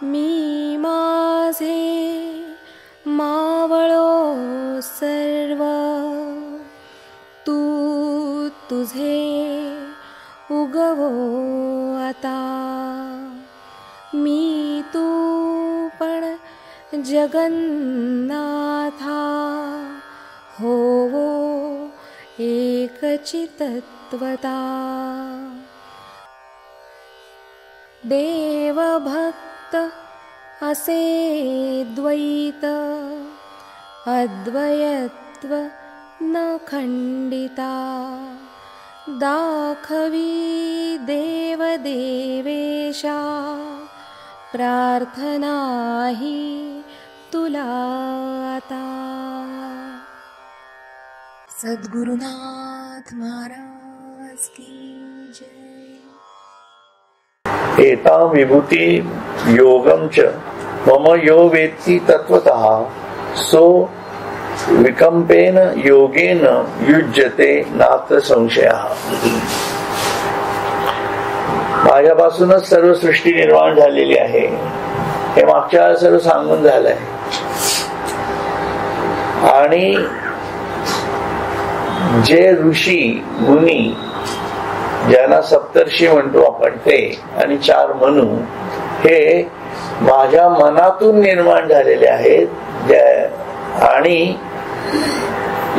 मी माझे मावळो सर्व, तू तुझे उगवो आता. मी तू पण जगन्नाथा, होवो एकचितत्वता. देवभक्त असे द्वैत, अद्वयत्व न खंडिता. दाखवी देवदेवेशा, प्रार्थना ही तुला आता. सद्गुरुनाथ महाराज की जय. एता विभूती योगम च मम यो वेत्ति तत्वतः, सो विकंपेन योगेन युज्यते नात्र संशयः. माझ्यापासूनच सर्व सृष्टी निर्माण झालेली आहे हे मागच्या सर्व सांगून झालंय. आणि जे ऋषी मुनी ज्यांना सप्तर्षी म्हणतो आपण ते, आणि 4 मनु, हे माझ्या मनातून निर्माण झालेले आहेत. आणि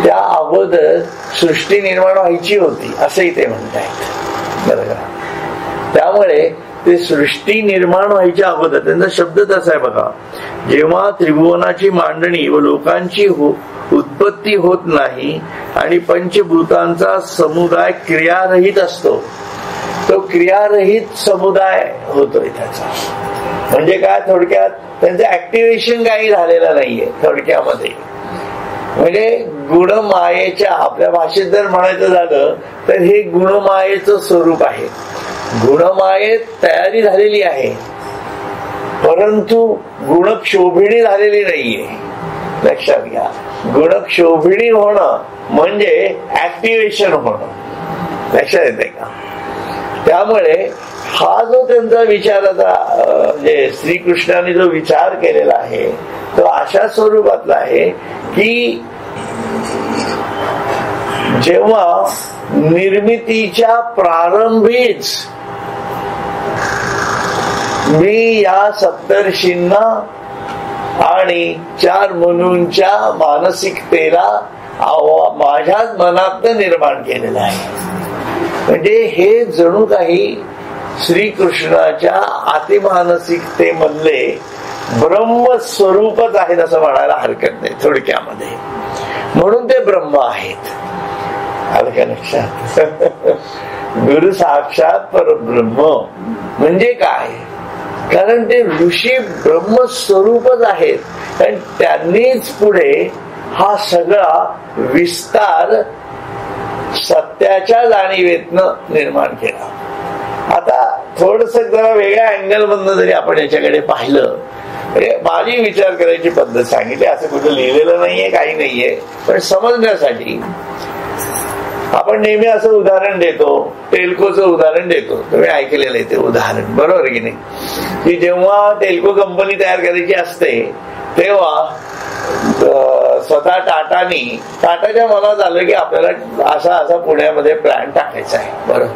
त्या अगोदर सृष्टी निर्माण व्हायची होती असंही ते म्हणतायत. बरोबर. त्यामुळे ते सृष्टी निर्माण व्हायच्या अगोदर, त्यांचा शब्द तसा आहे बघा, जेव्हा त्रिभुवनाची मांडणी व लोकांची उत्पत्ती होत नाही आणि पंचभूतांचा समुदाय क्रियारहित असतो, तो क्रियारहित समुदाय होतोय त्याचा. म्हणजे काय, थोडक्यात त्यांचं ऍक्टिव्हेशन काही झालेलं नाहीये थोडक्यामध्ये. म्हणजे गुणमायेच्या, आपल्या भाषेत जर म्हणायचं झालं तर हे गुणमायेचं स्वरूप आहे. गुणमायेत तयारी झालेली आहे, परंतु गुणक्षोभिणी झालेली नाहीये. लक्षात घ्या, गुणक्षोभिणी होणं म्हणजे ऍक्टिव्हेशन होणं. लक्षात येते का? त्यामुळे हा जो त्यांचा विचाराचा, म्हणजे श्रीकृष्णाने जो विचार केलेला आहे तो अशा स्वरूपातला आहे की जेव्हा निर्मितीच्या प्रारंभीच मी या सप्तर्षींना आणि 4 मनूंच्या मानसिकतेला माझ्याच मनातनं निर्माण केलेलं आहे. म्हणजे हे जणू काही श्रीकृष्णाच्या अतिमानसिकतेमधले ब्रह्मस्वरूपच आहेत असं म्हणायला हरकत नाही थोडक्यामध्ये. म्हणून ते ब्रह्म आहेत. आलं का लक्षात? गुरु साक्षात परब्रह्म म्हणजे काय? कारण ते ऋषी ब्रह्मस्वरूपच आहेत आणि त्यांनीच पुढे हा सगळा विस्तार सत्याच्या जाणीवेतनं निर्माण केला. आता थोडस जरा वेगळ्या अँगल मधनं जरी आपण याच्याकडे पाहिलं, म्हणजे माझी विचार करायची पद्धत सांगितली, असं कुठं लिहिलेलं नाहीये, काही नाहीये, पण समजण्यासाठी आपण नेहमी असं उदाहरण देतो, टेल्कोचं उदाहरण देतो. तुम्ही ऐकलेलं आहे ते उदाहरण, बरोबर की नाही? की जेव्हा टेल्को कंपनी तयार करायची असते तेव्हा स्वतः टाटाच्या मनात आलं की आपल्याला असा पुण्यामध्ये प्लॅन टाकायचा आहे. बरोबर.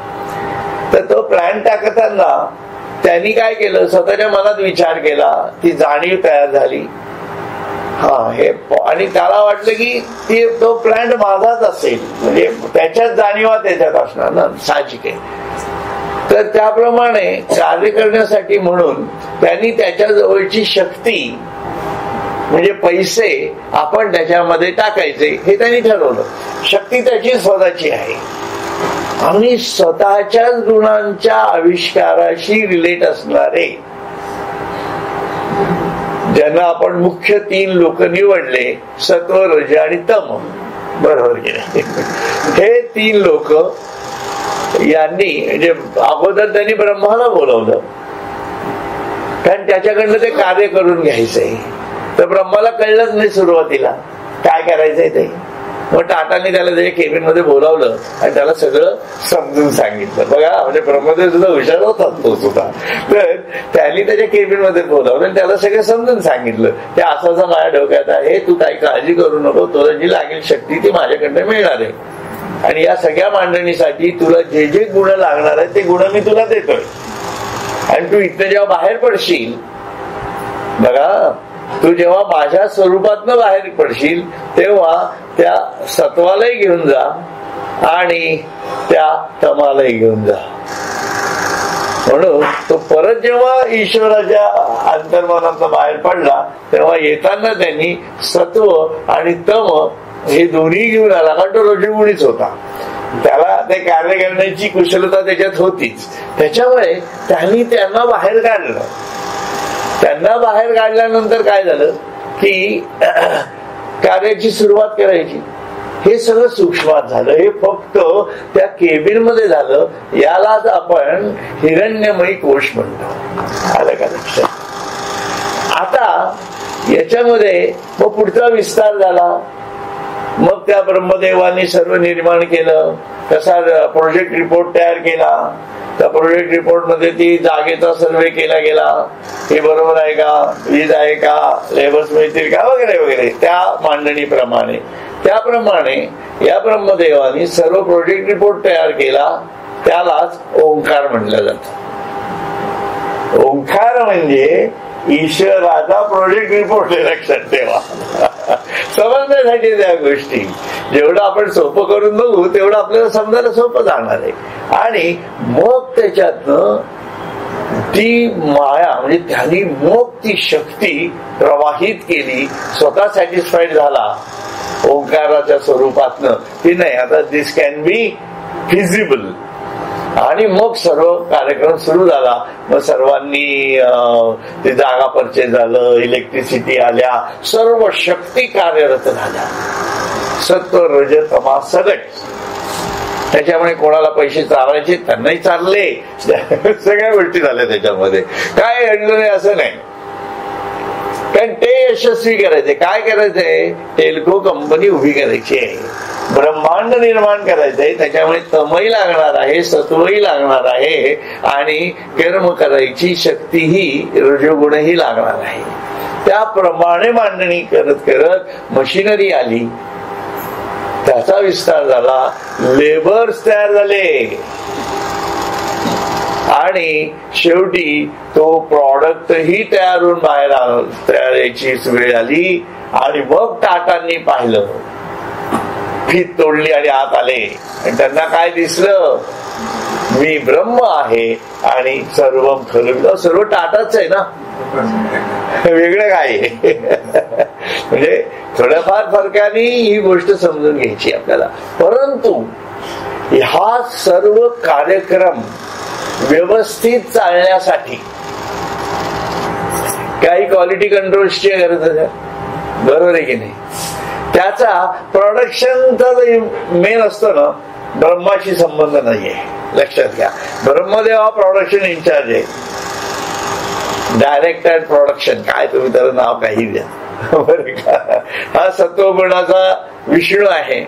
तर तो प्लॅन टाकताना त्यांनी काय केलं, स्वतःच्या मनात विचार केला, ती जाणीव तयार झाली. हे आणि त्याला वाटलं की तो प्लॅन माझाच असेल, म्हणजे त्याच्याच जाणीवा त्याच्यात असणार ना, साहजिक आहे. तर त्याप्रमाणे कार्य करण्यासाठी म्हणून त्यांनी त्याच्या जवळची शक्ती म्हणजे पैसे आपण त्याच्यामध्ये टाकायचे हे त्यांनी ठरवलं. शक्ती त्याची स्वतःची आहे आणि स्वतःच्याच गुणांच्या आविष्काराशी रिलेट असणारे, ज्यांना आपण मुख्य 3 लोक निवडले, सत्व, रज आणि तम. बरोबर की हे 3 लोक यांनी, म्हणजे अगोदर त्यांनी ब्रह्माला बोलवलं कारण त्याच्याकडनं ते कार्य करून घ्यायचंय. तर ब्रह्माला कळलंच नाही सुरुवातीला काय करायचंय ते. मग टाटाने त्याला त्याच्या केबिन मध्ये बोलावलं आणि त्याला सगळं समजून सांगितलं. बघा, म्हणजे ब्रह्मदेव सुद्धा हुशार होतात तो सुद्धा. तर त्यांनी त्याच्या केबिन मध्ये बोलावलं आणि त्याला सगळं समजून सांगितलं ते असं असं माझ्या डोक्यात आहे, तू काही काळजी करू नको, तुला जी लागेल शक्ती ती माझ्याकडनं मिळणार आहे आणि या सगळ्या मांडणीसाठी तुला जे जे गुण लागणार आहेत ते गुण मी तुला देतोय. आणि तू इथं जेव्हा बाहेर पडशील बघा, तू जेव्हा माझ्या स्वरूपातनं बाहेर पडशील तेव्हा त्या सत्वालाही घेऊन जा आणि त्या तमालाही घेऊन जा. म्हणून तो परत जेव्हा ईश्वराच्या अंतर्मनात बाहेर पडला तेव्हा येताना त्यांनी सत्व आणि तम हे दोन्ही घेऊन आला, कारण तो रजोगुणीच होता. त्याला ते कार्य करण्याची कुशलता त्याच्यात होतीच. त्याच्यामुळे त्यांनी त्यांना बाहेर काढलं. त्यांना बाहेर काढल्यानंतर काय झालं की कार्याची सुरुवात करायची. हे सगळं सूक्ष्मात झालं. हे फक्त त्या केबिन मध्ये झालं. यालाच आपण हिरण्यमयी कोश म्हणतो. आलं का लक्षात? आता याच्यामध्ये मग पुढचा विस्तार झाला. मग त्या ब्रह्मदेवानी सर्व निर्माण केलं. कसा प्रोजेक्ट रिपोर्ट तयार केला. त्या प्रोजेक्ट रिपोर्ट मध्ये ती जागेचा सर्वे केला गेला. हे बरोबर आहे का, वीज आहे का, लेबर्स मिळतील का, वगैरे वगैरे. त्या मांडणीप्रमाणे त्याप्रमाणे या ब्रह्मदेवानी सर्व प्रोजेक्ट रिपोर्ट तयार केला. त्यालाच ओंकार म्हटलं जातं. ओंकार म्हणजे ईश्वराचा प्रोजेक्ट रिपोर्ट आहे, लक्षात ठेवा. समजण्यासाठी त्या गोष्टी जेवढं आपण सोपं करून बघू तेवढं आपल्याला समजायला सोपं जाणार आहे. आणि मग त्याच्यातनं ती माया म्हणजे त्यांनी मग ती शक्ती प्रवाहित केली. स्वतः सॅटिस्फाईड झाला ओंकाराच्या स्वरूपातनं की नाही आता दिस कॅन बी फिजिबल. आणि मग सर्व कार्यक्रम सुरू झाला. मग सर्वांनी ते जागा परचेस झालं, इलेक्ट्रिसिटी आल्या, सर्व शक्ती कार्यरत झाल्या. सत्व रज तमा सगट. त्याच्यामुळे कोणाला पैसे चालायचे त्यांनाही चालले. सगळ्या गोष्टी झाल्या त्याच्यामध्ये. काय घडलं नाही असं नाही, कारण ते यशस्वी करायचे. काय करायचंय, टेल्को कंपनी उभी करायची आहे, ब्रह्मांड निर्माण करायचंय. त्याच्यामुळे तमही लागणार आहे, सत्वही लागणार आहे आणि कर्म करायची शक्तीही रजोगुणही लागणार आहे. त्याप्रमाणे मांडणी करत करत मशिनरी आली. त्याचा विस्तार झाला. लेबर्स तयार झाले आणि शेवटी तो प्रॉडक्टही तयार होऊन बाहेर तयार यायची वेळ आली. आणि मग टाटांनी पाहिलं, फीत तोडली आणि आत आले. आणि त्यांना काय दिसलं, मी ब्रह्म आहे आणि सर्व खरं. सर्व टाटाच आहे ना, वेगळं काय म्हणजे थोड्याफार फरकाने ही गोष्ट समजून घ्यायची आपल्याला. परंतु हा सर्व कार्यक्रम व्यवस्थित चालण्यासाठी काही क्वालिटी कंट्रोल्सची गरज आहे, बरोबर आहे की नाही. त्याचा प्रोडक्शनचा मेन असतो ना, ब्रह्माशी संबंध नाहीये, लक्षात घ्या. ब्रह्मदेव हा प्रोडक्शन इन्चार्ज आहे. डायरेक्टर प्रोडक्शन काय तुम्ही त्याला नाव काही द्या, बरं का. हा सत्वगुणाचा विष्णू आहे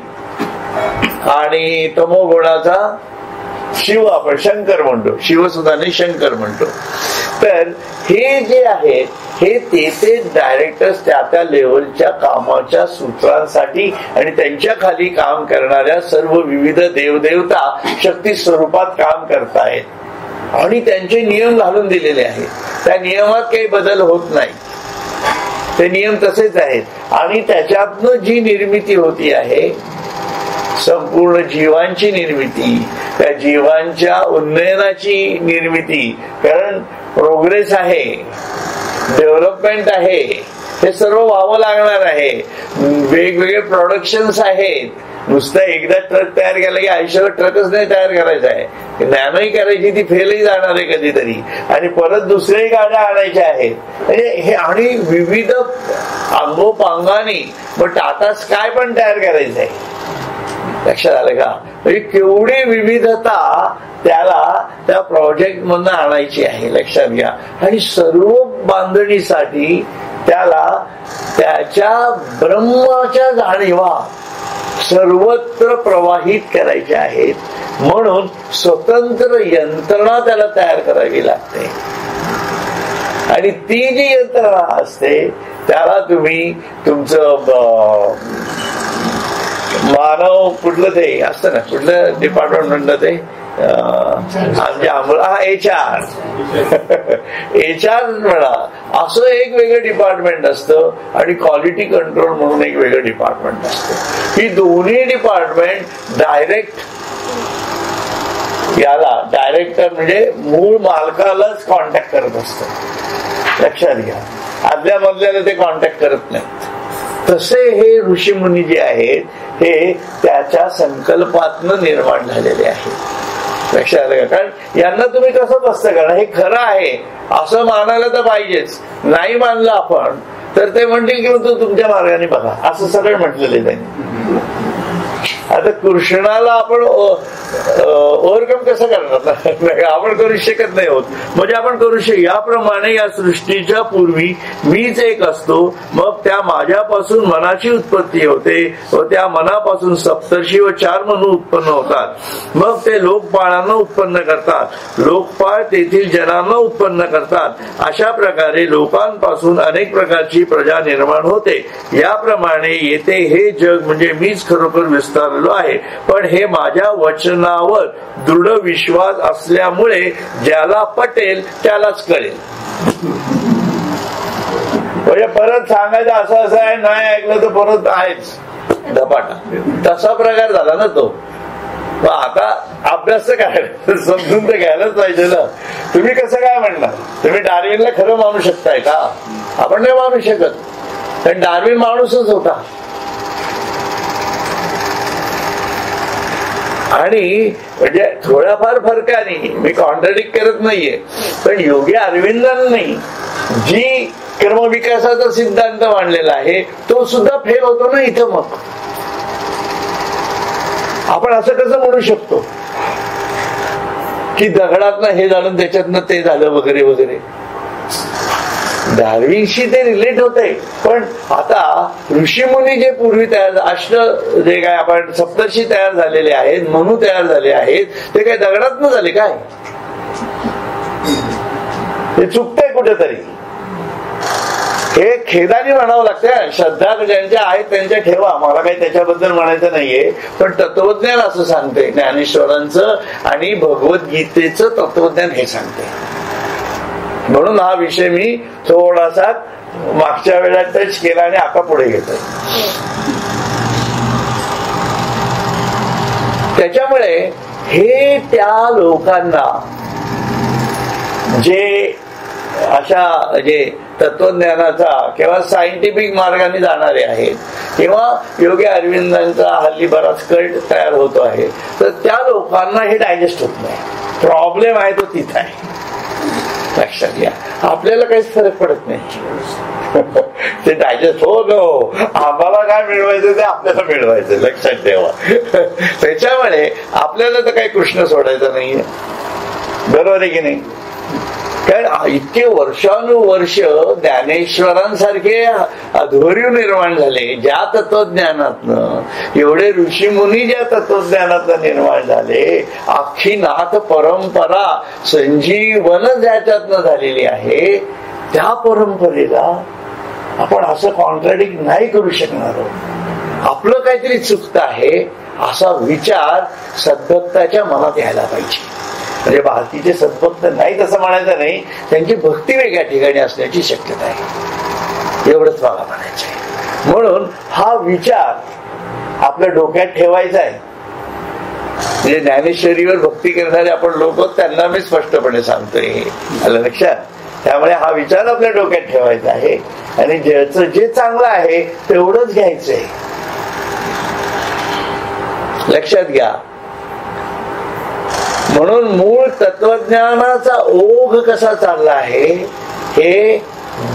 आणि तमोगुणाचा शिव, आपण शंकर म्हणतो. शिव सुद्धा नाही, शंकर म्हणतो. तर हे जे आहे हे ते डायरेक्टर्स त्या त्या लेवलच्या कामाच्या सूत्रांसाठी आणि त्यांच्या खाली काम करणाऱ्या सर्व विविध देवदेवता शक्ती स्वरूपात काम करतायत आणि त्यांचे नियम घालून दिलेले आहेत. त्या नियमात काही बदल होत नाही, ते नियम तसेच आहेत. आणि त्याच्यातनं जी निर्मिती होती आहे संपूर्ण जीवांची निर्मिती, त्या जीवांच्या उन्नयनाची निर्मिती, कारण प्रोग्रेस आहे, डेव्हलपमेंट आहे, हे सर्व व्हावं लागणार आहे. वेगवेगळे प्रोडक्शन्स आहेत. नुसतं एकदा ट्रक तयार केला की आयुष्यावर ट्रकच नाही तयार करायचा आहे, नॅनोही करायची, ती फेलही जाणार आहे कधीतरी, आणि परत दुसऱ्याही गाड्या आणायच्या आहेत. म्हणजे हे आणि विविध अंगोपांगाने मग टाटा स्काय पण तयार करायचं आहे. लक्षात आलं का? म्हणजे केवढी विविधता त्याला त्या प्रोजेक्ट मधून आणायची आहे, लक्षात घ्या. आणि सर्व बांधणीसाठी त्याला त्याच्या ब्रह्माच्या जाणीवा सर्वत्र प्रवाहित करायच्या आहेत. म्हणून स्वतंत्र यंत्रणा त्याला तयार करावी लागते. आणि ती जी यंत्रणा असते त्याला तुम्ही तुमचं मानव कुठलं ते असतं ना, कुठलं डिपार्टमेंट म्हणलं ते आमच्या HR म्हणा, असं एक वेगळं डिपार्टमेंट असतं आणि क्वालिटी कंट्रोल म्हणून एक वेगळं डिपार्टमेंट असतं. ही दोन्ही डिपार्टमेंट डायरेक्ट याला डायरेक्टर म्हणजे मूळ मालकालाच कॉन्टॅक्ट करत असतं. लक्षात घ्या, आदल्या मधल्याला ते कॉन्टॅक्ट करत नाहीत. तसे हे ऋषीमुनी जे आहेत हे त्याच्या संकल्पातनं निर्माण झालेले आहेत. लक्षात आलं का? कारण यांना तुम्ही कसं बसतं करा, हे खरं आहे असं मानायला तर पाहिजेच. नाही मानलं आपण तर ते म्हणतील की तू तुमच्या मार्गाने बघा, असं सगळं म्हटलेलं आहे त्यांनी. आता कृष्णाला आपण ओव्हरकम कसं करणार? आपण करू शकत नाही होत. म्हणजे आपण करू याप्रमाणे या सृष्टीच्या पूर्वी मीच एक असतो, मग त्या माझ्यापासून मनाची उत्पत्ती होते व त्या मनापासून सप्तर्षी व 4 मनू उत्पन्न होतात. मग ते लोकपाळांना उत्पन्न करतात, लोकपाळ तेथील जनांना उत्पन्न करतात. अशा प्रकारे लोकांपासून अनेक प्रकारची प्रजा निर्माण होते. याप्रमाणे येथे हे जग म्हणजे मीच खरोखर विस्तारलो आहे. पण हे माझ्या वचनावर दृढ विश्वास असल्यामुळे ज्याला पटेल त्यालाच कळेल. म्हणजे परत सांगायचं असं आहे, नाही ऐकलं तर परत आहेच धपाटा, तसा प्रकार झाला ना तो. आता अभ्यास तर काय समजून तर घ्यायलाच पाहिजे ना. तुम्ही कसं काय म्हणणार? तुम्ही डार्विनला खरं मानू शकताय का? आपण नाही मानू शकत, कारण डार्विन माणूसच होता. आणि म्हणजे थोड्याफार फरकाने मी कॉन्ट्राडिक्ट करत नाहीये, पण योगी अरविंदांनी जी कर्मविकासाचा सिद्धांत मांडलेला आहे तो सुद्धा फेल होतो ना इथं. मग आपण असं कसं म्हणू शकतो की दगडातनं हे झालं त्याच्यातनं ते झालं वगैरे वगैरे? डार्विनशी ते रिलेट होते. पण आता ऋषीमुनी जे पूर्वी तयार अष्ट जे काय आपण सप्तर्षी तयार झालेले आहेत, मनू तयार झाले आहेत, ते काय दगडात न झाले काय? हे चुकतंय कुठेतरी. हे खेदाने म्हणावं लागतं. श्रद्धा ज्यांच्या आहेत त्यांच्या ठेवा, मला काही त्याच्याबद्दल म्हणायचं नाहीये. पण तत्वज्ञान असं सांगते, ज्ञानेश्वरांचं आणि भगवद्गीतेचं तत्वज्ञान हे सांगते. म्हणून हा विषय मी थोडासा मागच्या वेळेला टच केला आणि आता पुढे घेतोय. त्याच्यामुळे हे त्या लोकांना जे अशा जे तत्वज्ञानाचा किंवा सायंटिफिक मार्गाने जाणारे आहेत किंवा योगी अरविंदांचा हल्ली बराच कल्ट तयार होतो आहे, तर त्या लोकांना हे डायजेस्ट होत नाही. प्रॉब्लेम आहे तो तिथं आहे. लक्षात घ्या, आपल्याला काहीच फरक पडत नाही. ते डायजेस्ट हो नो, आम्हाला काय मिळवायचं ते आपल्याला मिळवायचं, लक्षात ठेवा. त्याच्यामुळे आपल्याला तर काही कृष्ण सोडायचं नाहीये, बरोबर आहे की नाही? कारण इतके वर्षानुवर्ष ज्ञानेश्वरांसारखे अध्वर्यू निर्माण झाले ज्या तत्वज्ञानातनं, एवढे ऋषीमुनी ज्या तत्वज्ञानातनं निर्माण झाले, अख्खी नाथ परंपरा संजीवन ज्याच्यातनं झालेली आहे, त्या परंपरेला आपण असं कॉन्ट्राडिक्ट नाही करू शकणार आहोत. आपलं काहीतरी चुकतं आहे असा विचार सद्भक्ताच्या मनात यायला पाहिजे. म्हणजे भारतीचे सद्भक्त नाही तसं म्हणायचं नाही, त्यांची भक्ती वेगळ्या ठिकाणी असण्याची शक्यता आहे, एवढंच मला म्हणायचं आहे. म्हणून हा विचार आपल्या डोक्यात ठेवायचा आहे. म्हणजे ज्ञानेश्वरीवर भक्ती करणारे आपण लोक, त्यांना मी स्पष्टपणे सांगतोय, आलं लक्षात? त्यामुळे हा विचार आपल्या डोक्यात ठेवायचा आहे आणि ज्याचं जे चांगलं आहे तेवढंच घ्यायचंय. लक्षात घ्या. म्हणून मूळ तत्वज्ञानाचा ओघ कसा चालला आहे हे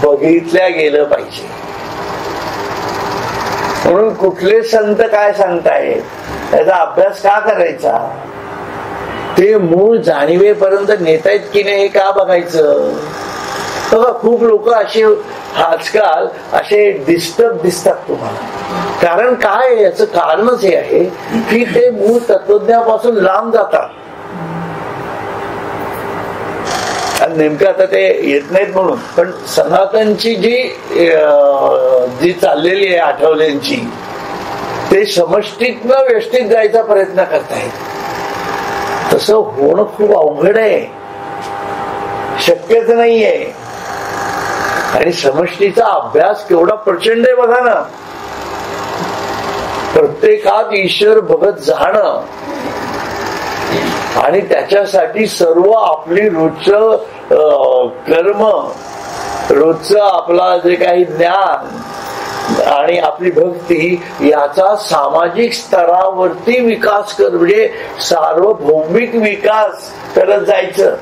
बघितल्या गेलं पाहिजे. म्हणून कुठले संत काय सांगतायत त्याचा अभ्यास का करायचा, ते मूळ जाणीवेपर्यंत नेतायत की नाही हे का बघायचं. बघा, खूप लोक असे आजकाल असे डिस्टर्ब दिसतात तुम्हाला. कारण काय, याचं कारणच हे आहे की ते मूळ तत्वज्ञानापासून लांब जातात. नेमकं आता ते येत नाहीत म्हणून, पण सनातनची जी चाललेली आहे आठवल्यांची, ते समष्टीतनं व्यष्टीत जायचा प्रयत्न करतायत. तसं होणं खूप अवघड आहे, शक्यच नाहीये. आणि समष्टीचा अभ्यास केवढा प्रचंड आहे बघा ना. प्रत्येकात ईश्वर बघत जाणं आणि त्याच्यासाठी सर्व आपली रोजचं कर्म, रोजचं आपला जे काही ज्ञान आणि आपली भक्ती याचा सामाजिक स्तरावरती विकास कर, म्हणजे सार्वभौमिक विकास करत जायचं.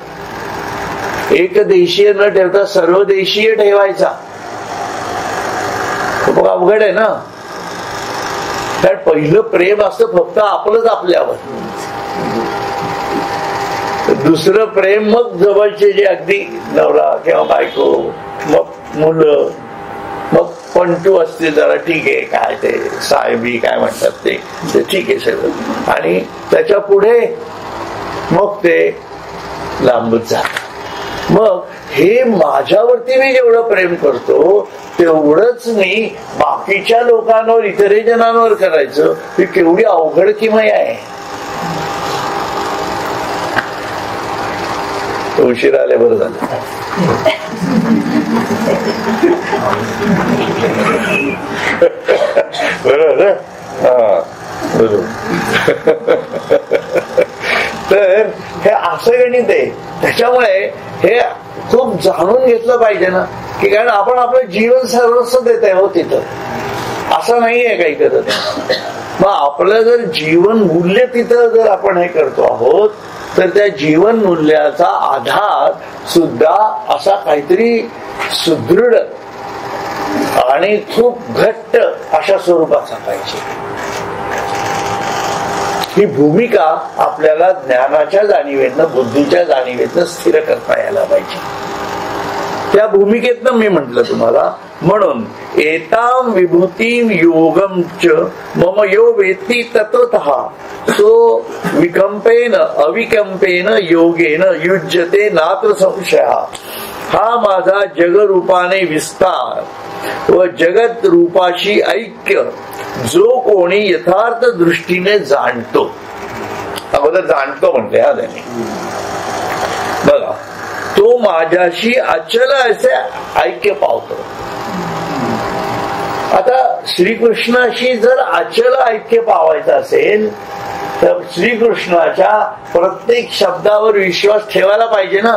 एकदेशीय न ठेवता सर्वदेशीय ठेवायचा. खूप अवघड आहे ना. कारण पहिलं प्रेम असतं फक्त आपलंच आपल्यावर, दुसरं प्रेम मग जवळचे जे अगदी नवरा किंवा बायको, मग मुलं, मग पंटू असतील जरा ठीक आहे, काय ते साहेबी काय म्हणतात ते ठीक आहे सगळं. आणि त्याच्या पुढे मग ते लांबच जात. मग हे माझ्यावरती मी जेवढं प्रेम करतो तेवढंच मी बाकीच्या लोकांवर, इतरही जणांवर करायचं. ही केवढी अवघड किमया आहे. उशीर आले, बरं झालं. बरोबर. हा बरोबर. तर हे असं गणित आहे. त्याच्यामुळे हे खूप जाणून घेतलं पाहिजे ना, की कारण आपण आपलं जीवन सर्वस्व देत आहे हो तिथं. असं नाहीये काही करत. मग आपलं जर जीवन मूल्य तिथं जर आपण हे करतो आहोत, तर त्या जीवन मूल्याचा आधार सुद्धा असा काहीतरी सुदृढ आणि खूप घट्ट अशा स्वरूपाचा पाहिजे. ही भूमिका आपल्याला ज्ञानाच्या जाणीवेतनं, बुद्धीच्या जाणीवेतनं स्थिर करता यायला पाहिजे. त्या भूमिकेतनं मी म्हंटल तुम्हाला, म्हणून एताम विभूतीम योगम च मम यो वेत्ती तत्वतः तो विकंपेन अविकंपेन योगेन युज्यते नात्र संशय. हा माझा जगरूपाने विस्तार व जगत रूपाशी ऐक्य जो कोणी यथार्थ दृष्टीने जाणतो. अगोदर जाणतो म्हणते हा त्याने बघा, तो माझ्याशी अचल असे ऐक्य पावतो. आता श्रीकृष्णाशी जर अचल ऐक्य पावायचं असेल तर श्रीकृष्णाच्या प्रत्येक शब्दावर विश्वास ठेवायला पाहिजे ना.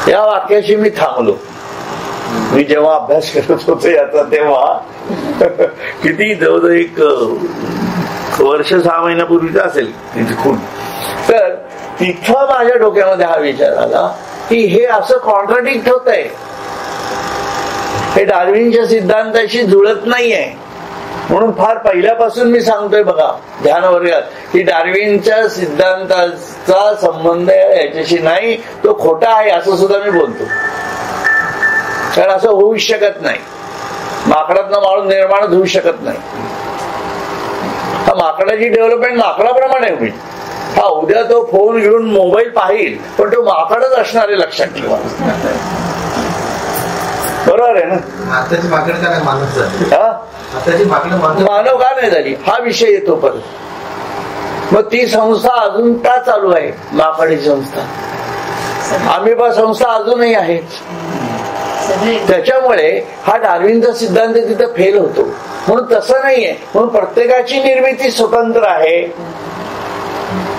या वाक्याशी मी थांबलो. मी जेव्हा अभ्यास करत होतो याचा, तेव्हा किती जवळजवळ 1 वर्ष 6 महिन्यापूर्वीचा असेल खूप. तर तिथं माझ्या डोक्यामध्ये हा विचार आला की हे असं कॉन्ट्राडिक्ट होत आहे, हे डार्विनच्या सिद्धांताशी जुळत नाहीये. म्हणून फार पहिल्यापासून मी सांगतोय बघा ध्यान वर्गात की डार्विनच्या सिद्धांताचा संबंध याच्याशी नाही, तो खोटा आहे असं सुद्धा मी बोलतो. कारण असं होऊ शकत नाही. माकडातनं माणूस निर्माणच होऊ शकत नाही. हा माकडाची डेव्हलपमेंट माकडाप्रमाणे होईल. हा उद्या तो फोन घेऊन मोबाईल पाहिल, पण तो माकडच असणार आहे, लक्षात ठेवा. बरोबर आहे ना. आताची माकड का नाही मानव झाली? आताची मानव का नाही झाली हा विषय येतो परत. मग ती संस्था अजून का चालू आहे? माकडी संस्था, अमिबा संस्था अजूनही आहे. त्याच्यामुळे हा डार्विनचा सिद्धांत तिथं फेल होतो. म्हणून तसं नाहीये. म्हणून प्रत्येकाची निर्मिती स्वतंत्र आहे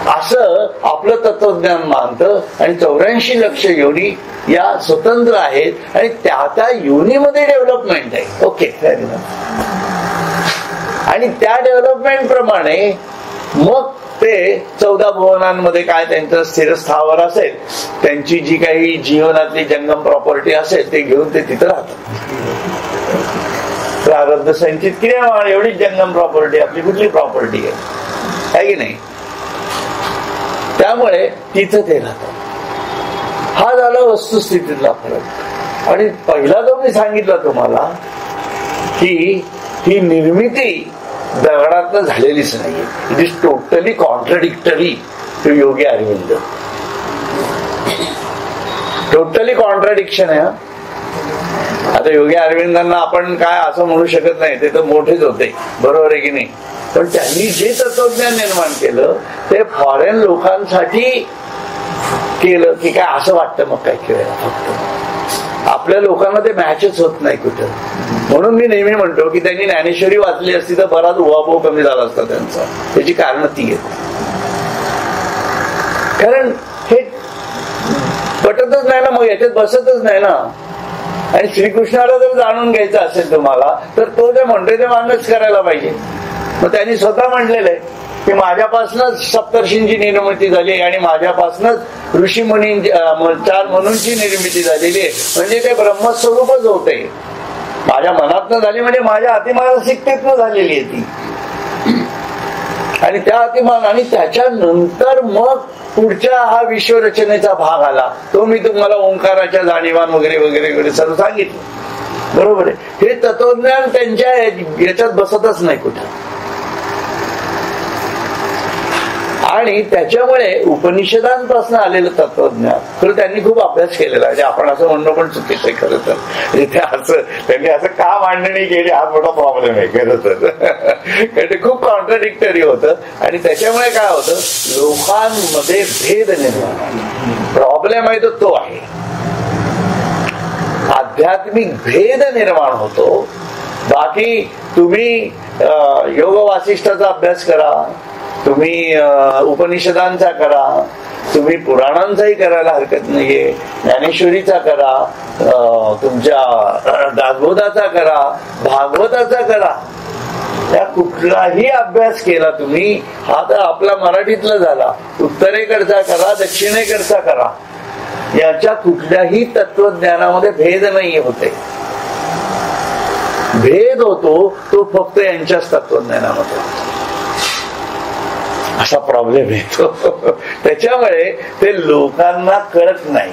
असं आपलं तत्वज्ञान मानतं. आणि 84 लक्ष योनी या स्वतंत्र आहेत आणि त्या योनीमध्ये डेव्हलपमेंट आहे. ओके, आणि त्या डेव्हलपमेंट प्रमाणे मग ते 14 भुवनांमध्ये काय त्यांचं स्थिरस्थावर असेल, त्यांची जी काही जीवनातली जंगम प्रॉपर्टी असेल ते घेऊन ते तिथं राहतात. प्रारब्ध संचित क्रिया एवढी जंगम प्रॉपर्टी आपली कुठली प्रॉपर्टी आहे की नाही. त्यामुळे तिथं ते राहतात. हा झाला वस्तुस्थितीतला फरक. आणि पहिला जो मी सांगितला तुम्हाला की ही निर्मिती दगडातनं झालेलीच नाहीये. It is totally contradictory to Yogi Arvind. Totally contradiction आहे. आता योगी अरविंदांना आपण काय असं म्हणू शकत नाही, ते तर मोठेच होते, बरोबर आहे की नाही. पण त्यांनी जे तत्वज्ञान निर्माण केलं ते फॉरेन लोकांसाठी केलं की काय असं वाटतं. मग काय केलं, फक्त आपल्या लोकांना ते मॅचच होत नाही कुठं. म्हणून मी नेहमी म्हणतो की त्यांनी ज्ञानेश्वरी वाचली असती तर बराच उहापोह कमी झाला असता त्यांचा. त्याची कारण ती आहेत. कारण हे पटतच नाही ना, मग याच्यात बसतच नाही ना. आणि श्रीकृष्णाला जर जाणून घ्यायचं असेल तुम्हाला तर तो जे म्हणतोय ते मान्यच करायला पाहिजे. मग त्यांनी स्वतः म्हटलेलं आहे की माझ्यापासूनच सप्तर्षींची निर्मिती झाली आणि माझ्यापासूनच ऋषीमुनी 4 मनूंची निर्मिती झालेली आहे. म्हणजे ते ब्रह्मस्वरूपच होते. माझ्या मनातनं झाली म्हणजे माझ्या अतिमानसिकतेतनं झालेली आहे ती. आणि त्या अतिमान आणि त्याच्यानंतर मग पुढच्या हा विश्वरचनेचा भाग आला. तो मी तुम्हाला ओंकाराच्या जाणीवान वगैरे वगैरे वगैरे सर्व सांगितलं, बरोबर आहे. हे तत्वज्ञान त्यांच्या याच्यात बसतच नाही कुठं. आणि त्याच्यामुळे उपनिषदांपासून आलेलं तत्वज्ञान खरं त्यांनी खूप अभ्यास केलेला आहे. आपण असं म्हणणं पण चुकीचं आहे खरं तर. त्यांनी असं का मांडणी केली हा मोठा प्रॉब्लेम आहे खरं तर. कारण ते खूप कॉन्ट्राडिक्टरी होतं. आणि त्याच्यामुळे काय होतं, लोकांमध्ये भेद निर्माण. प्रॉब्लेम आहे तो आहे, आध्यात्मिक भेद निर्माण होतो. बाकी तुम्ही योग वासिष्ठाचा अभ्यास करा, तुम्ही उपनिषदांचा करा, तुम्ही पुराणांचाही करायला हरकत नाहीये, ज्ञानेश्वरीचा करा, तुमच्या दासबोधाचा करा, भागवताचा करा. त्या कुठलाही अभ्यास केला तुम्ही, हा तर आपला मराठीतला झाला, उत्तरेकडचा करा, दक्षिणेकडचा करा, याच्या कुठल्याही तत्वज्ञानामध्ये भेद नाही होते. भेद होतो तो फक्त यांच्याच तत्वज्ञानामध्ये. असा प्रॉब्लेम येतो. त्याच्यामुळे ते लोकांना कळत नाही.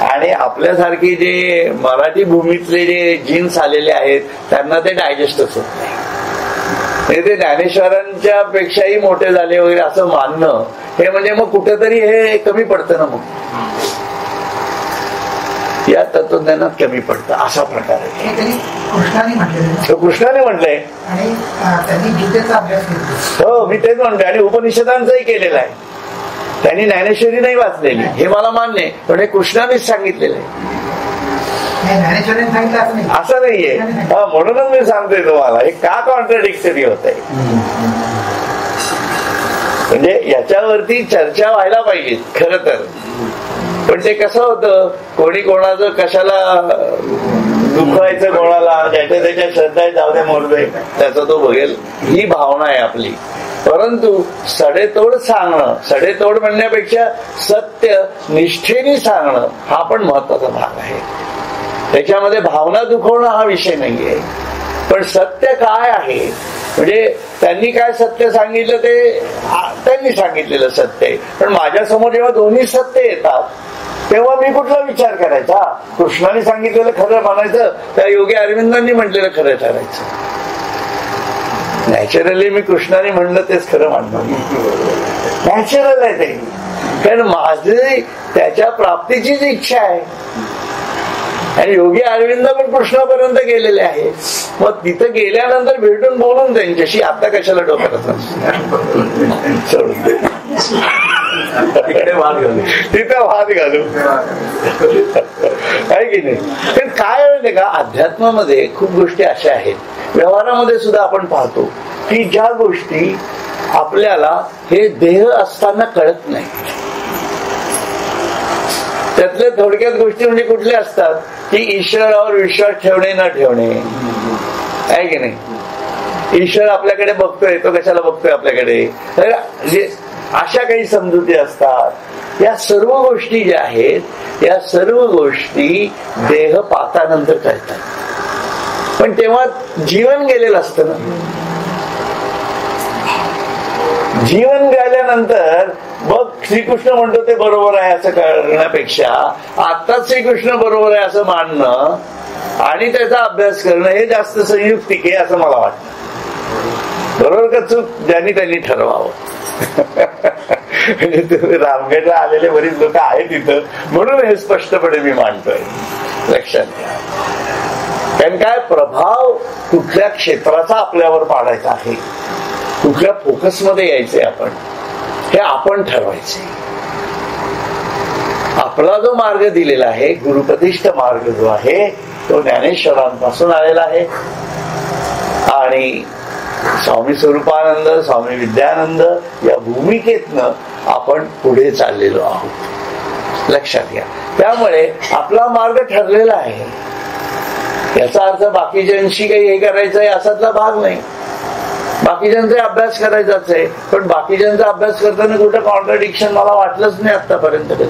आणि आपल्यासारखे जे मराठी भूमीतले जे जीन्स आलेले आहेत त्यांना ते डायजेस्टच होत नाही. ते ज्ञानेश्वरांच्या पेक्षाही मोठे झाले वगैरे असं मानणं हे म्हणजे मग कुठेतरी हे कमी पडतं ना. मग या तत्वज्ञानात कमी पडतं असा प्रकार आहे. कृष्णाने म्हटलंय आणि त्यांनी गीतेचा अभ्यास केला. हो, मी तेच म्हणतोय. आणि उपनिषदांचाही केलेला आहे त्यांनी. ज्ञानेश्वरी नाही वाचलेली हे मला मान्य आहे, पण हे कृष्णानेच सांगितलेलं आहे, असं नाहीये. म्हणूनच मी सांगतोय तुम्हाला हे का कॉन्ट्राडिक्टरी होत आहे. म्हणजे याच्यावरती चर्चा व्हायला पाहिजे खरं तर. पण ते कसं होतं, कोणी कोणाचं कशाला दुखवायचं, कोणाला ज्याच्या त्याच्या श्रद्धा जाऊ दे मोरदे त्याचा तो बघेल, ही भावना आहे आपली. परंतु सडेतोड सांगणं, सडेतोड म्हणण्यापेक्षा सत्य निष्ठेने सांगणं हा पण महत्वाचा भाग आहे. त्याच्यामध्ये भावना दुखवणं हा विषय नाहीये. पण सत्य काय आहे, म्हणजे त्यांनी काय सत्य सांगितलं ते त्यांनी सांगितलेलं सत्य आहे. पण माझ्यासमोर जेव्हा दोन्ही सत्य येतात तेव्हा मी कुठला विचार करायचा. कृष्णाने सांगितलेलं खरं मानायचं, त्या योगी अरविंदांनी म्हटलेलं खरं ठरायचं. नॅचरली मी कृष्णाने म्हणलं तेच खरं मानणार, नॅचरल आहे ते. कारण माझी त्याच्या प्राप्तीचीच इच्छा आहे. आणि योगी अरविंद पण कृष्णापर्यंत गेलेले आहे. मग तिथं गेल्यानंतर भेटून बोलून त्यांच्याशी आता कशाला डोक्यात सोडून तिथं वाद घालू आहे की नाही. पण काय माहितीये का, अध्यात्मामध्ये खूप गोष्टी अशा आहेत, व्यवहारामध्ये सुद्धा आपण पाहतो की ज्या गोष्टी आपल्याला हे देह असताना कळत नाही. त्यातल्या थोडक्यात गोष्टी म्हणजे कुठल्या असतात की ईश्वरावर विश्वास ठेवणे न ठेवणे, आहे की नाही. ईश्वर आपल्याकडे बघतोय, तो कशाला बघतोय आपल्याकडे, अशा काही समजुती असतात. या सर्व goष्टी ज्या आहेत या सर्व गोष्टी देह पातानंतर कळतात. पण तेव्हा जीवन गेलेलं असतं ना. जीवन गेल्यानंतर मग श्रीकृष्ण म्हणतो ते बरोबर आहे असं करण्यापेक्षा आत्ताच श्रीकृष्ण बरोबर आहे असं मानणं आणि त्याचा अभ्यास करणं हे जास्त संयुक्तिक आहे असं मला वाटतं. बरोबर का चूक ज्यांनी त्यांनी ठरवावं. म्हणजे तुम्ही रामगडला आलेले बरीच लोक आहेत तिथं, म्हणून हे स्पष्टपणे मी मांडतोय, लक्षात घ्या. कारण काय प्रभाव कुठल्या क्षेत्राचा आपल्यावर पाडायचा आहे, कुठल्या फोकसमध्ये यायचंय आपण, हे आपण ठरवायचे. आपला जो मार्ग दिलेला आहे, गुरुप्रतिष्ठ मार्ग जो आहे, तो ज्ञानेश्वरांपासून आलेला आहे. आणि स्वामी स्वरूपानंद, स्वामी विद्यानंद या भूमिकेतनं आपण पुढे चाललेलो आहोत, लक्षात घ्या. त्यामुळे आपला मार्ग ठरलेला आहे. याचा अर्थ बाकीच्यांशी काही हे करायचं आहे असातला भाग नाही. बाकीच्यांचा अभ्यास करायचाच आहे, पण बाकीच्यांचा अभ्यास करताना कुठं कॉन्ट्रडिक्शन मला वाटलंच नाही आतापर्यंत कधी.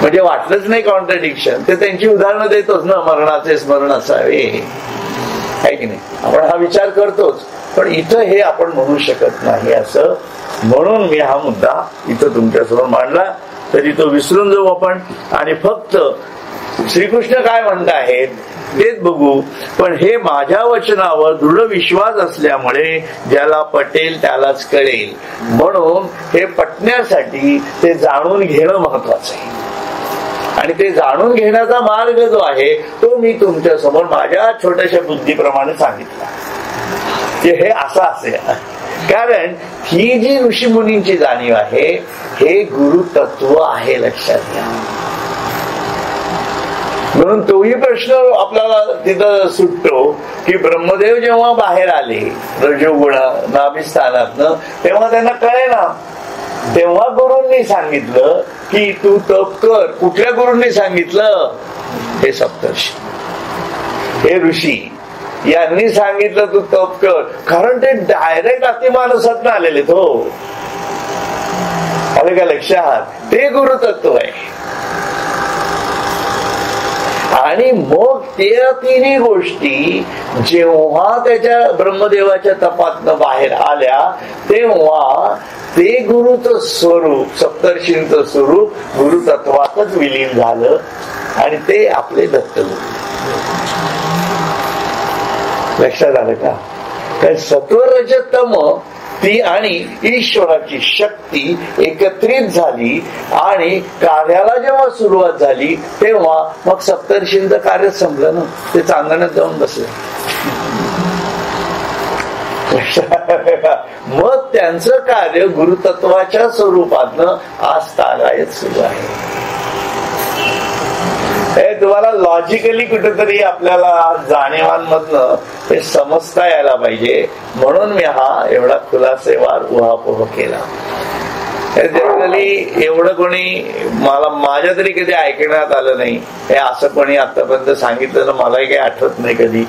म्हणजे वाटलंच नाही कॉन्ट्रडिक्शन, ते त्यांची उदाहरणं देतोच ना, मरणाचे स्मरण असावे, आहे की नाही. आपण हा विचार करतोच, पण इथं हे आपण म्हणू शकत नाही असं, म्हणून मी हा मुद्दा इथं तुमच्यासमोर मांडला. तरी तो विसरून जाऊ आपण आणि फक्त श्रीकृष्ण काय म्हणत आहेत तेच बघू. पण हे माझ्या वचनावर दृढ विश्वास असल्यामुळे ज्याला पटेल त्यालाच कळेल, म्हणून हे पटण्यासाठी ते जाणून घेणं महत्वाचं आहे. आणि ते जाणून घेण्याचा मार्ग जो आहे तो मी तुमच्या समोर माझ्या छोट्याशा बुद्धीप्रमाणे सांगितला की हे असं असेल. कारण ही जी ऋषीमुनींची जाणीव आहे हे गुरुतत्व आहे, लक्षात घ्या. म्हणून तोही प्रश्न आपल्याला तिथं सुटतो की ब्रह्मदेव जेव्हा बाहेर आले रजोगुण नाभिस्थानातनं, तेव्हा त्यांना कळेना. तेव्हा गुरूंनी सांगितलं की तू तप कर. कुठल्या गुरूंनी सांगितलं? हे सप्तर्षी, हे ऋषी यांनी सांगितलं तू तप कर. कारण ते डायरेक्ट अतिमानसात आलेले तो, आले का लक्षात? ते गुरुतत्व आहे. आणि मग ते तिन्ही गोष्टी जेव्हा त्याच्या ब्रह्मदेवाच्या तपातनं बाहेर आल्या तेव्हा ते गुरुचं स्वरूप, सप्तर्षींचं स्वरूप गुरुतत्वातच विलीन झालं आणि ते आपले दत्तगुरु. लक्षात आलं का? कारण सत्वरजतम ती आणि ईश्वराची शक्ती एकत्रित झाली आणि कार्याला जेव्हा सुरुवात झाली तेव्हा मग सप्तर्षींचं कार्य संपलं ना. ते चांदण्यात जाऊन बसले. मग त्यांचं कार्य गुरुतत्वाच्या स्वरूपातनं आज तागायत सुरू आहे. हे तुम्हाला लॉजिकली कुठेतरी आपल्याला जाणीवांमधनं हे समजता यायला पाहिजे, म्हणून मी हा एवढा खुलासेवार उहापोह केला. जनरली एवढं कोणी मला माझ्या तरी कधी ऐकण्यात आलं नाही. हे असं कोणी आतापर्यंत सांगितलं तर मलाही काही आठवत नाही कधी.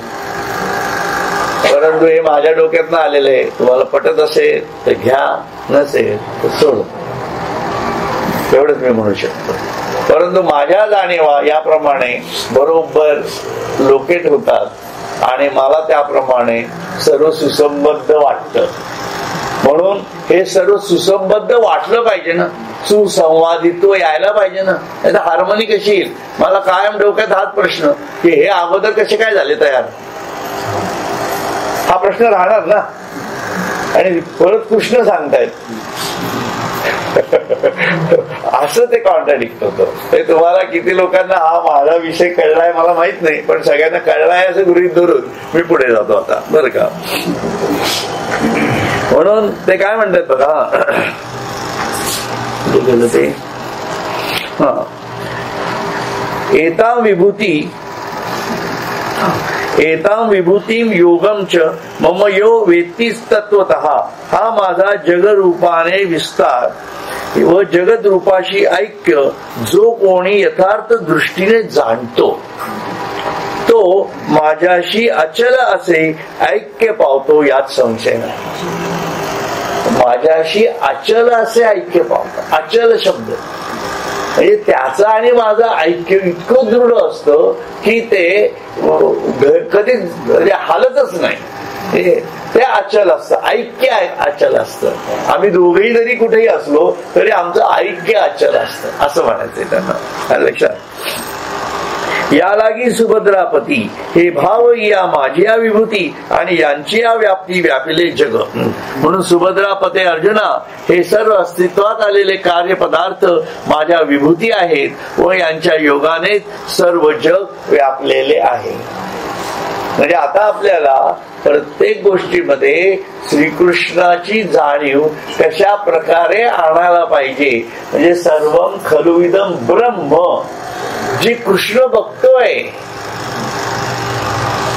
परंतु हे माझ्या डोक्यातनं आलेलं आहे. तुम्हाला पटत असेल तर घ्या, नसेल तर सोड, एवढंच मी म्हणू शकतो. परंतु माझ्या जाणीवा याप्रमाणे बरोबर लोकेट होतात आणि मला त्याप्रमाणे सर्व सुसंबद्ध वाटतं. म्हणून हे सर्व सुसंबद्ध वाटलं पाहिजे ना, सुसंवादित्व यायला पाहिजे ना. नाही तर हार्मोनी कशी येईल? मला कायम डोक्यात हाच प्रश्न की हे अगोदर कसे काय झाले तयार, हा प्रश्न राहणार ना. आणि परत कृष्ण सांगतायत असं ते कॉन्ट्राडिक्ट होतं. ते तुम्हाला किती लोकांना हा माझा विषय कळलाय मला माहित नाही, पण सगळ्यांना कळलाय असं गृहीत धरून मी पुढे जातो आता, बरं का. म्हणून ते काय म्हणतात बघा, ते एतां विभूती एतां विभूतीं योगम च मम यो वेत्ती तत्वतः. हा माझा जगरूपाने विस्तार व जगत रूपाशी ऐक्य जो कोणी यथार्थ दृष्टीने जाणतो तो माझ्याशी अचल असे ऐक्य पावतो, यात संशय नाही. माझ्याशी अचल असे ऐक्य पावतो. अचल शब्द म्हणजे त्याचं आणि माझं ऐक्य इतकं दृढ असतं की ते कधी हालतच नाही. ते अचल असतं, ऐक्य अचल असतं. आम्ही दोघेही जरी कुठेही असलो तरी आमचं ऐक्य अचल असतं असं म्हणायचंय त्यांना, लक्षात. या लागी सुभद्रापती हे भाव या माझ्या विभूती आणि यांची या व्याप्ती व्यापिले जग. म्हणून सुभद्रापते अर्जुना हे सर्व अस्तित्वात आलेले कार्य पदार्थ माझ्या विभूती आहेत व यांच्या योगाने सर्व जग व्यापलेले आहे. म्हणजे आता आपल्याला प्रत्येक गोष्टीमध्ये श्रीकृष्णाची जाणीव कशा प्रकारे आणायला पाहिजे. म्हणजे सर्वम खलुइदम ब्रह्म जी कृष्ण बघतोय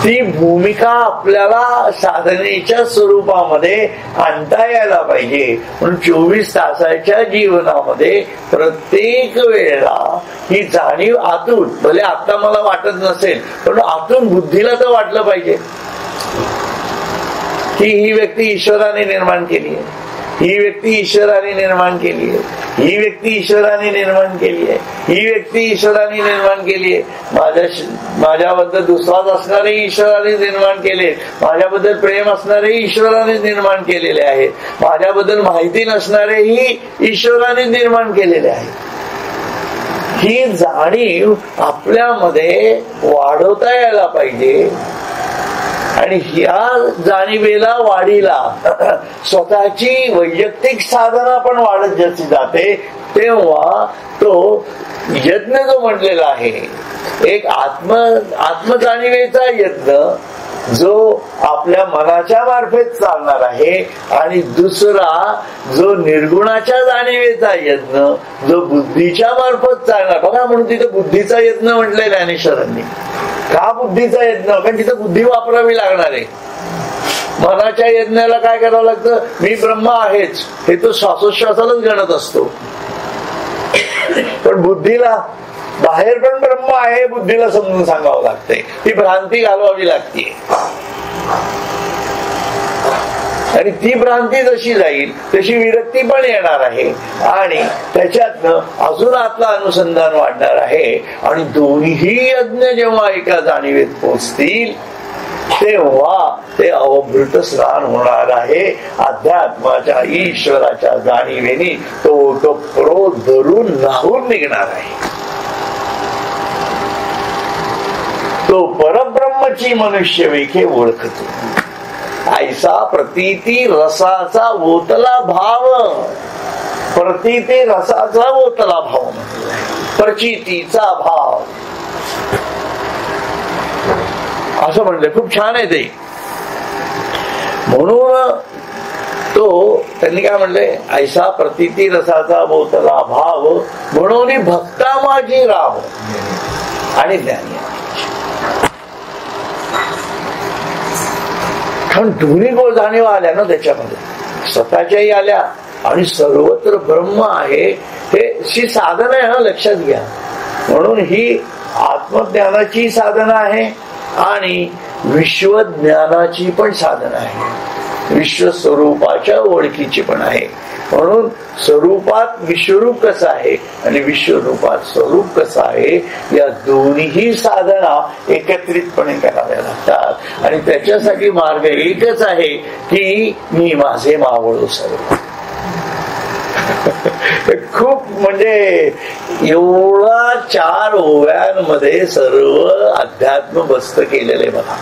ती भूमिका आपल्याला साधनेच्या स्वरूपामध्ये आणता यायला पाहिजे. म्हणून 24 तासाच्या जीवनामध्ये प्रत्येक वेळेला ही जाणीव आतून, भले आता मला वाटत नसेल पण आतून बुद्धीला तर वाटलं पाहिजे की ही व्यक्ती ईश्वराने निर्माण केली आहे, ही व्यक्ती ईश्वराने निर्माण केली आहे, ही व्यक्ती ईश्वराने निर्माण केली आहे, ही व्यक्ती ईश्वराने निर्माण केली आहे. माझ्याबद्दल विश्वास असणारे ईश्वराने निर्माण केले, माझ्याबद्दल प्रेम असणारे ईश्वराने निर्माण केलेले आहेत, माझ्याबद्दल माहिती नसणारेही ईश्वराने निर्माण केलेले आहेत. ही जाणीव आपल्यामध्ये वाढवता यायला पाहिजे. आणि ह्या जाणीवेला वाढीला स्वतःची वैयक्तिक साधना पण वाढत जशी जाते तेव्हा तो यज्ञ जो म्हटलेला आहे एक आत्मजाणीवेचा यज्ञ जो आपल्या मनाच्या मार्फत चालणार आहे आणि दुसरा जो निर्गुणाच्या जाणीवेचा यज्ञ जो बुद्धीच्या मार्फत चालणार. बघा म्हणून तिथे बुद्धीचा यज्ञ म्हटलंय ज्ञानेश्वरांनी. का बुद्धीचा यज्ञ? कारण तिथे बुद्धी वापरावी लागणार आहे. मनाच्या यज्ञाला काय करावं लागतं? मी ब्रह्म आहेच हे तो श्वासोश्वासालाच गणत असतो. पण बुद्धीला बाहेर पण ब्रह्म आहे बुद्धीला समजून सांगावं लागतंय. ती भ्रांती घालवावी लागते आणि ती भ्रांती जशी जाईल तशी विरक्ती पण येणार आहे आणि त्याच्यातनं अजून आतला अनुसंधान वाढणार आहे. आणि दोन्ही यज्ञ जेव्हा एका जाणीवेत पोचतील तेव्हा ते अवभृत स्नान होणार आहे. अध्यात्माच्या ईश्वराच्या जाणीवेनी तो प्रो धरून न्हावून निघणार आहे. तो परब्रह्मची मनुष्य वेखे ओळखतो. ऐसा प्रतीती रसाचा ओतला भाव. प्रतीती रसाचा ओतला भाव प्रचितीचा भाव असं म्हणलं. खूप छान आहे ते. म्हणून तो त्यांनी काय म्हणले? ऐसा प्रतीती रसाचा ओतला भाव म्हणून भक्ता माझी राव आणि ज्ञानी. कारण दोन्ही गोळ जाणीव आल्या ना त्याच्यामध्ये, स्वतःच्याही आल्या आणि सर्वत्र ब्रह्म आहे हे साधना आहे. लक्षात घ्या. म्हणून ही आत्मज्ञानाची साधना आहे आणि विश्वज्ञानाची पण साधना आहे. विश्वस्वरूपाच्या ओळखीची पण आहे. म्हणून स्वरूपात विश्वरूप कसं आहे आणि विश्वरूपात स्वरूप कसं आहे या दोन्ही साधना एकत्रितपणे कराव्या लागतात. आणि त्याच्यासाठी मार्ग एकच आहे की मी माझे मावळो सर्व. खूप म्हणजे एवढा 4 ओव्यांमध्ये सर्व अध्यात्म बस्त केलेले बघा.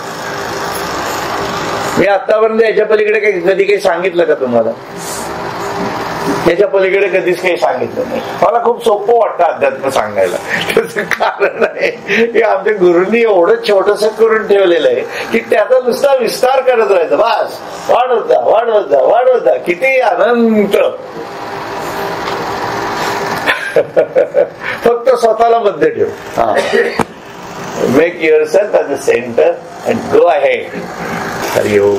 मी आतापर्यंत याच्या पलीकडे कधी काही सांगितलं का तुम्हाला? याच्या पलीकडे कधीच काही सांगितलं नाही. मला खूप सोपं वाटतं अध्यात्म सांगायला. त्याचं कारण आहे की आमच्या गुरूंनी एवढं छोटस करून ठेवलेलं आहे की त्याचा नुसता विस्तार करत राहायचा. बस वाढवत जा वाढवत जा वाढवत जा. किती अनंत. फक्त स्वतःला बद्ध ठेव. Make yourself as a centre and go ahead. Hari Om.